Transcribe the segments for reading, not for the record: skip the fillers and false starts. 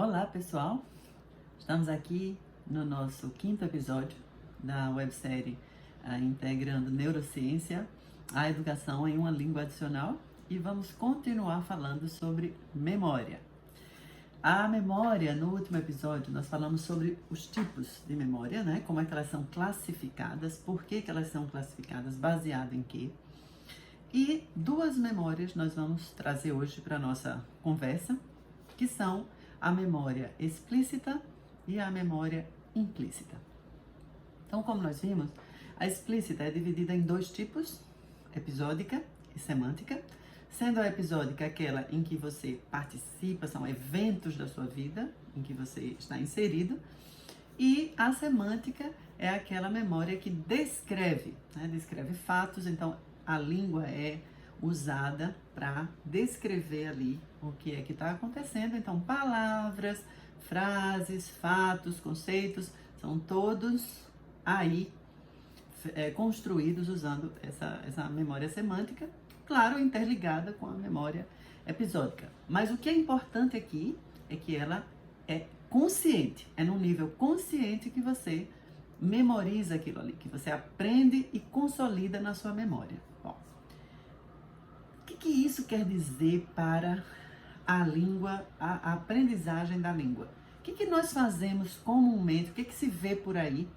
Olá, pessoal! Estamos aqui no nosso 5º episódio da websérie Integrando Neurociência à Educação em uma Língua Adicional e vamos continuar falando sobre memória. A memória, no último episódio, nós falamos sobre os tipos de memória, né? Como é que elas são classificadas, por que elas são classificadas, baseado em quê. E 2 memórias nós vamos trazer hoje para a nossa conversa, que são a memória explícita e a memória implícita. Então, como nós vimos, a explícita é dividida em 2 tipos, episódica e semântica, sendo a episódica aquela em que você participa, são eventos da sua vida, em que você está inserido, e a semântica é aquela memória que descreve, né? Descreve fatos, então a língua é usada para descrever ali o que é que está acontecendo. Então, palavras, frases, fatos, conceitos, são todos aí construídos usando essa memória semântica, claro, interligada com a memória episódica. Mas o que é importante aqui é que ela é consciente, é num nível consciente que você memoriza aquilo ali, que você aprende e consolida na sua memória. Bom, o que isso quer dizer para a língua, a aprendizagem da língua? O que nós fazemos comumente, o que se vê por aí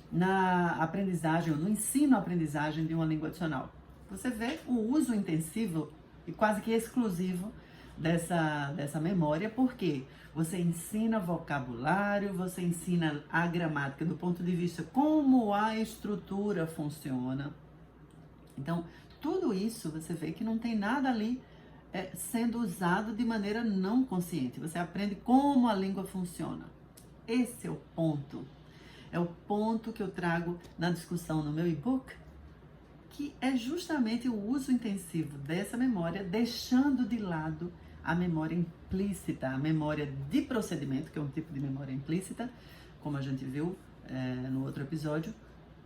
na aprendizagem, ou no ensino-aprendizagem de uma língua adicional? Você vê o uso intensivo e quase que exclusivo dessa memória, porque você ensina vocabulário, você ensina a gramática do ponto de vista como a estrutura funciona. Então, tudo isso você vê que não tem nada ali sendo usado de maneira não consciente. Você aprende como a língua funciona. Esse é o ponto. É o ponto que eu trago na discussão no meu e-book, que é justamente o uso intensivo dessa memória, deixando de lado a memória implícita, a memória de procedimento, que é um tipo de memória implícita, como a gente viu no outro episódio,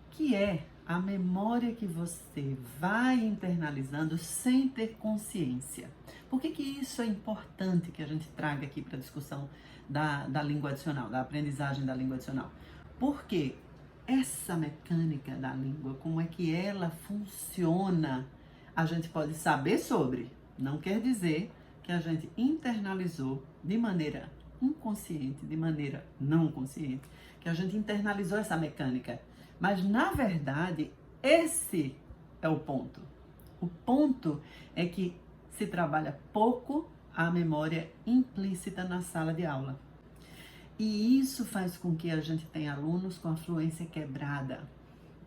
que é a memória que você vai internalizando sem ter consciência. Por que isso é importante que a gente traga aqui para a discussão da língua adicional, da aprendizagem da língua adicional? Porque essa mecânica da língua, como é que ela funciona, a gente pode saber sobre. Não quer dizer que a gente internalizou de maneira inconsciente, de maneira não consciente, que a gente internalizou essa mecânica. Mas, na verdade, esse é o ponto. O ponto é que se trabalha pouco a memória implícita na sala de aula. E isso faz com que a gente tenha alunos com a fluência quebrada.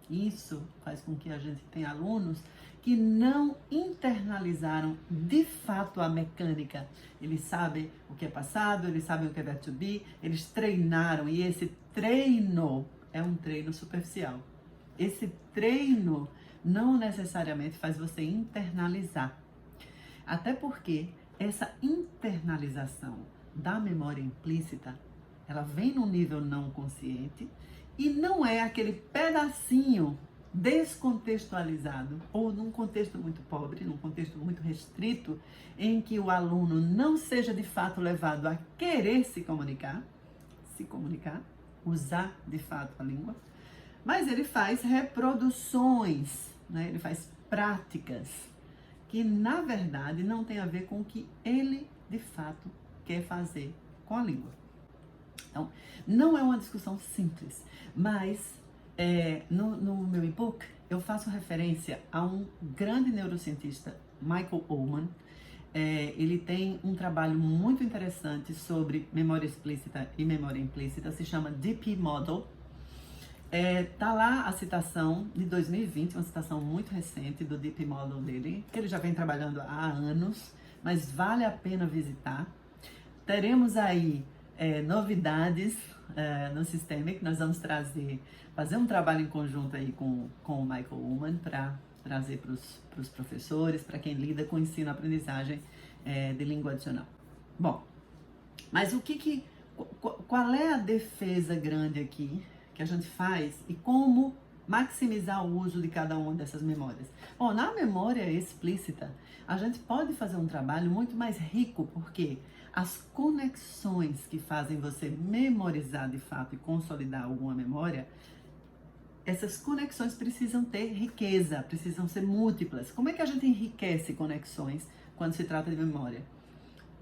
Isso faz com que a gente tenha alunos que não internalizaram de fato a mecânica. Eles sabem o que é passado, eles sabem o que é verbo to be, eles treinaram, e esse treino é um treino superficial. Esse treino não necessariamente faz você internalizar. Até porque essa internalização da memória implícita, ela vem num nível não consciente e não é aquele pedacinho descontextualizado ou num contexto muito pobre, num contexto muito restrito, em que o aluno não seja de fato levado a querer se comunicar, usar de fato a língua, mas ele faz reproduções, né? Ele faz práticas que na verdade não tem a ver com o que ele de fato quer fazer com a língua. Então, não é uma discussão simples, mas no meu e-book eu faço referência a um grande neurocientista, Michael Ullman. Ele tem um trabalho muito interessante sobre memória explícita e memória implícita, se chama DP Model. Tá lá a citação de 2020, uma citação muito recente do DP Model dele, que ele já vem trabalhando há anos, mas vale a pena visitar. Teremos aí novidades no Systemic. Nós vamos fazer um trabalho em conjunto aí com o Michael Ullman para trazer para os professores, para quem lida com ensino-aprendizagem de língua adicional. Bom, mas qual é a defesa grande aqui que a gente faz e como maximizar o uso de cada uma dessas memórias? Bom, na memória explícita, a gente pode fazer um trabalho muito mais rico, porque as conexões que fazem você memorizar de fato e consolidar alguma memória, essas conexões precisam ter riqueza, precisam ser múltiplas. Como é que a gente enriquece conexões quando se trata de memória?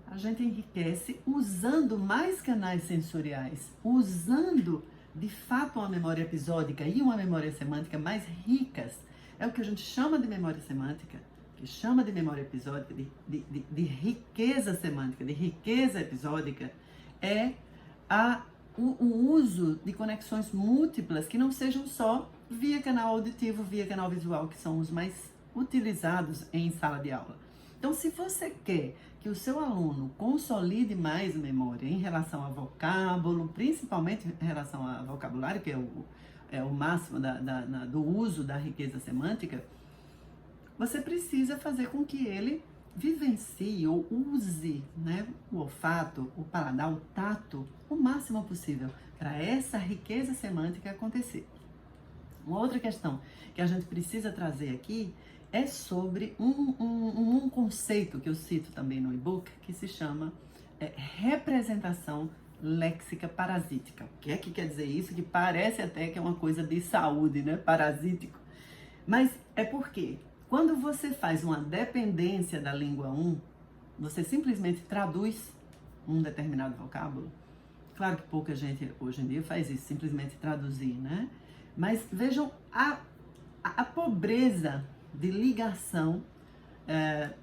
A gente enriquece usando mais canais sensoriais, usando de fato uma memória episódica e uma memória semântica mais ricas. É o que a gente chama de memória semântica, que chama de memória episódica, de riqueza semântica, de riqueza episódica, é o uso de conexões múltiplas que não sejam só via canal auditivo, via canal visual, que são os mais utilizados em sala de aula. Então, se você quer que o seu aluno consolide mais memória em relação a vocábulo, principalmente em relação a vocabulário, que é o máximo do uso da riqueza semântica, você precisa fazer com que ele vivencie ou use, né, o olfato, o paladar, o tato, o máximo possível para essa riqueza semântica acontecer. Uma outra questão que a gente precisa trazer aqui é sobre um conceito que eu cito também no e-book, que se chama representação léxica parasítica. O que é que quer dizer isso? Que parece até que é uma coisa de saúde, né? Parasítico. Mas é porque quando você faz uma dependência da língua 1, você simplesmente traduz um determinado vocábulo. Claro que pouca gente hoje em dia faz isso, simplesmente traduzir, né? Mas vejam a pobreza de ligação,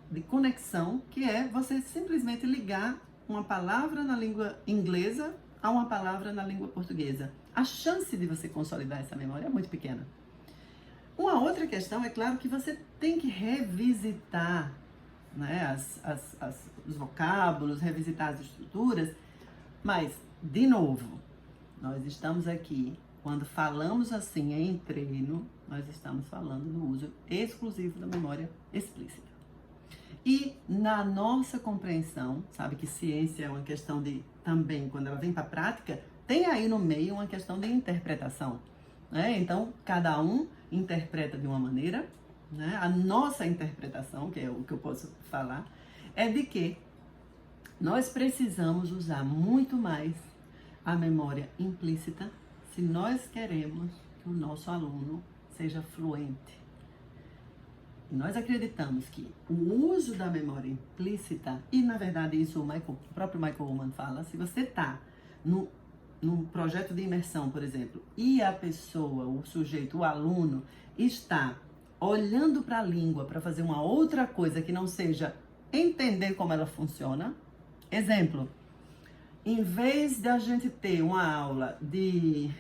de conexão, que é você simplesmente ligar uma palavra na língua inglesa a uma palavra na língua portuguesa. A chance de você consolidar essa memória é muito pequena. Uma outra questão é claro que você tem que revisitar, né, os vocábulos, revisitar as estruturas, mas, de novo, nós estamos aqui, quando falamos assim em treino, nós estamos falando do uso exclusivo da memória explícita. E na nossa compreensão, sabe que ciência é uma questão de, também, quando ela vem para a prática, tem aí no meio uma questão de interpretação. Né? Então, cada um interpreta de uma maneira, né? A nossa interpretação, que é o que eu posso falar, é de que nós precisamos usar muito mais a memória implícita se nós queremos que o nosso aluno seja fluente. E nós acreditamos que o uso da memória implícita, e na verdade isso o próprio Michael Ullman fala, se você está num projeto de imersão, por exemplo, e a pessoa, o sujeito, o aluno, está olhando para a língua para fazer uma outra coisa que não seja entender como ela funciona. Exemplo, em vez de a gente ter uma aula de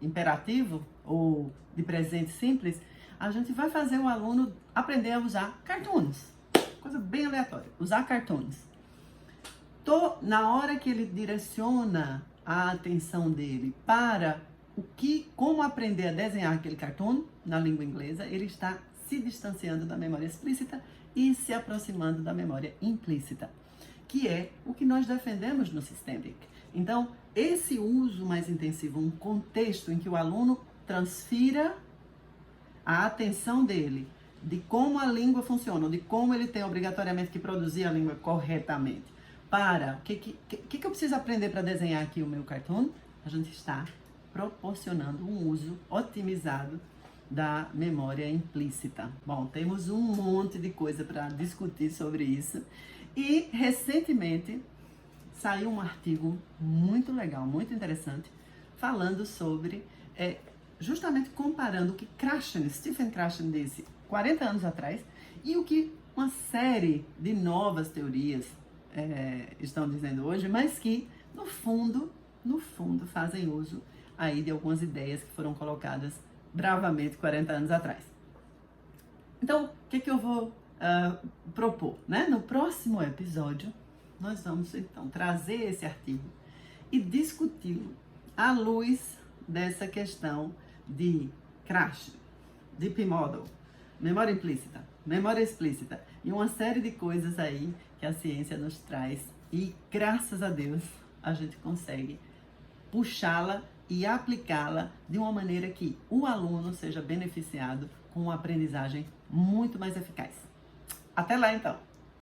imperativo ou de presente simples, a gente vai fazer o aluno aprender a usar cartoons. Coisa bem aleatória, usar cartoons. Na hora que ele direciona a atenção dele para como aprender a desenhar aquele cartoon na língua inglesa, ele está se distanciando da memória explícita e se aproximando da memória implícita, que é o que nós defendemos no Systemic. Então, esse uso mais intensivo, um contexto em que o aluno transfira a atenção dele de como a língua funciona, de como ele tem obrigatoriamente que produzir a língua corretamente, para o que eu preciso aprender para desenhar aqui o meu cartoon, a gente está proporcionando um uso otimizado da memória implícita. Bom, temos um monte de coisa para discutir sobre isso. E, recentemente, saiu um artigo muito legal, muito interessante, falando sobre, justamente comparando o que Stephen Krashen disse 40 anos atrás e o que uma série de novas teorias estão dizendo hoje, mas que, no fundo, fazem uso aí de algumas ideias que foram colocadas bravamente 40 anos atrás. Então, o que eu vou propor, né? No próximo episódio, nós vamos então trazer esse artigo e discuti-lo à luz dessa questão de Krashen, Deep Model, memória implícita, memória explícita e uma série de coisas aí que a ciência nos traz e, graças a Deus, a gente consegue puxá-la e aplicá-la de uma maneira que o aluno seja beneficiado com uma aprendizagem muito mais eficaz. Até lá, então!